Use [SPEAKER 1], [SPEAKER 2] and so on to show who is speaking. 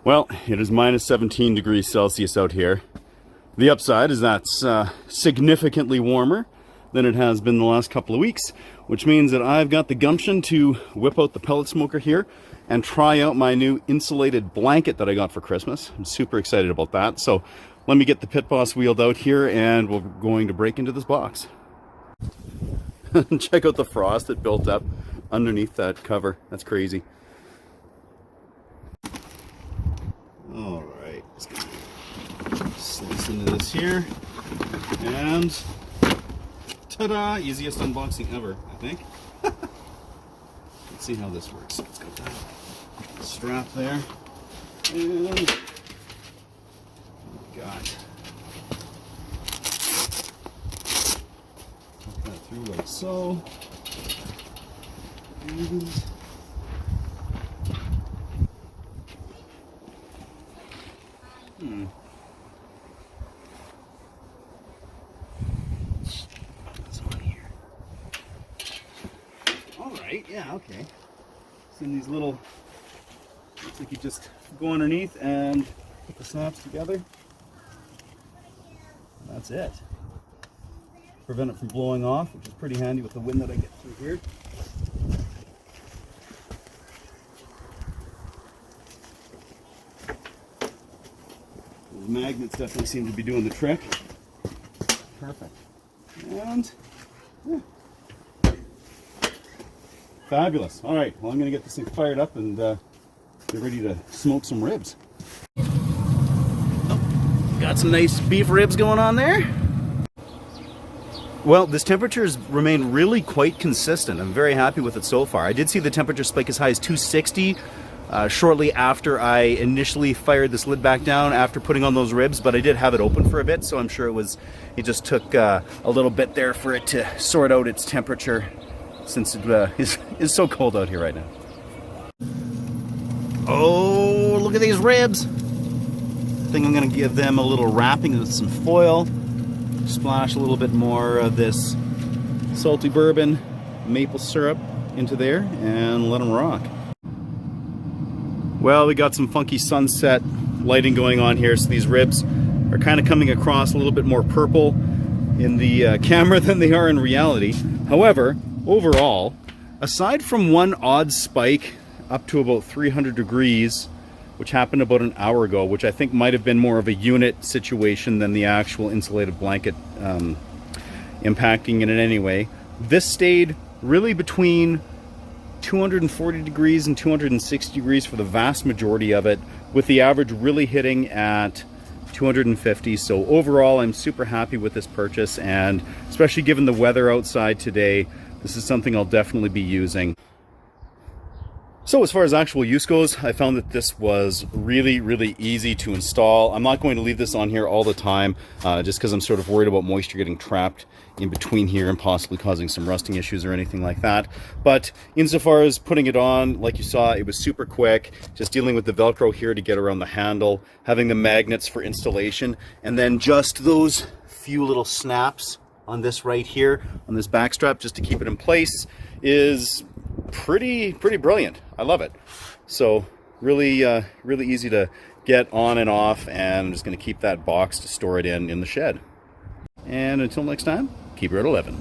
[SPEAKER 1] Well, it is minus 17 degrees Celsius out here. The upside is that's significantly warmer than it has been the last couple of weeks, which means that I've got the gumption to whip out the pellet smoker here and try out my new insulated blanket that I got for Christmas. I'm super excited about that. So let me get the pit boss wheeled out here and we're going to break into this box. Check out the frost that built up underneath that cover. That's crazy. All right, just gonna slice into this here, and ta-da! Easiest unboxing ever, I think. Let's see how this works. It's got that strap there, and got put that through like so, and what's on here? All right, yeah, okay. It's in these little, looks like you just go underneath and put the snaps together. That's it. Prevent it from blowing off, which is pretty handy with the wind that I get through here. The magnets definitely seem to be doing the trick. Perfect. And yeah. Fabulous. All right, well, I'm going to get this thing fired up and get ready to smoke some ribs. Oh, got some nice beef ribs going on there. Well, this temperature has remained really quite consistent. I'm very happy with it so far. I did see the temperature spike as high as 260 shortly after I initially fired this lid back down after putting on those ribs, but I did have it open for a bit, so I'm sure it just took a little bit there for it to sort out its temperature, since it is so cold out here right now. Oh, look at these ribs! I think I'm going to give them a little wrapping with some foil. Splash a little bit more of this salty bourbon maple syrup into there and let them rock. Well, we got some funky sunset lighting going on here, so these ribs are kind of coming across a little bit more purple in the camera than they are in reality. However, overall, aside from one odd spike up to about 300 degrees, which happened about an hour ago, which I think might have been more of a unit situation than the actual insulated blanket impacting it in any way, this stayed really between 240 degrees and 260 degrees for the vast majority of it, with the average really hitting at 250. So overall, I'm super happy with this purchase, and especially given the weather outside today, this is something I'll definitely be using. So as far as actual use goes, I found that this was really, really easy to install. I'm not going to leave this on here all the time, just because I'm sort of worried about moisture getting trapped in between here and possibly causing some rusting issues or anything like that. But insofar as putting it on, like you saw, it was super quick, just dealing with the Velcro here to get around the handle, having the magnets for installation, and then just those few little snaps on this right here, on this back strap, just to keep it in place, is pretty brilliant. I love it. So really really easy to get on and off, and I'm just going to keep that box to store it in the shed. And until next time, keep her at 11.